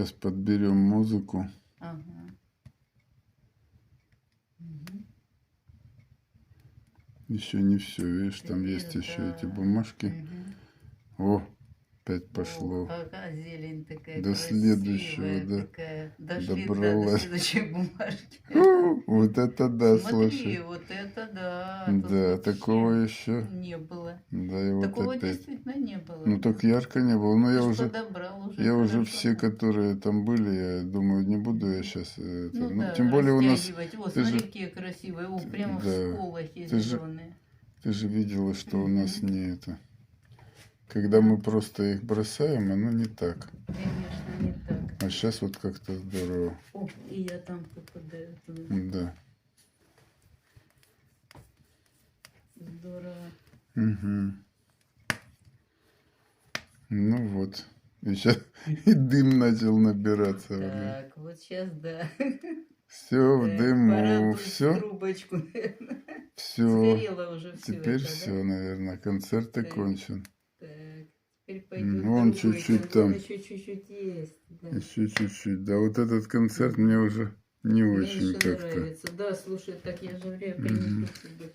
Сейчас подберем музыку. Ага. Мгм. Еще не все, видишь, там Видишь, есть еще да. эти бумажки. Мгм. О, опять О, пошло. какая зелень такая До следующего, красивая, да. такая. Дошли, да, до Добралась. следующей бумажки. Вот это да, Смотри, слушай. вот это да. Тут Да, вообще такого еще. не было. Да, и вот Такого опять. действительно не было, Ну да. так ярко не было. Но Ты я ж уже, подобрал уже я уже хорошо, все, да. которые там были, я думаю, не буду я сейчас это. Ну Ну, да, тем более у нас, растягивать. О, ты смотри, же, какие красивые. О, прямо в да, сполохе ты же, зеленые. ты же видела, что у нас Мгм. не это. Когда мы просто их бросаем, оно не так. Конечно, не так. А сейчас вот как-то здорово. О, и я там попадаю туда. Да. Здорово. Угу. Ну вот. И сейчас и дым начал набираться. Так, вот сейчас, да. Все в Так, пора дыму. дуть в Все. трубочку, наверное. Все. Сгорело уже все Теперь это, все, да? наверное. Концерт Так, окончен. так. Теперь пойдет Вон другой чуть-чуть концерт. там. Еще чуть-чуть есть. Да. Еще чуть-чуть. Да, вот этот концерт мне уже не очень Меньше как-то. нравится. Да, слушай, так я же вряд ли не Мгм. хочу быть.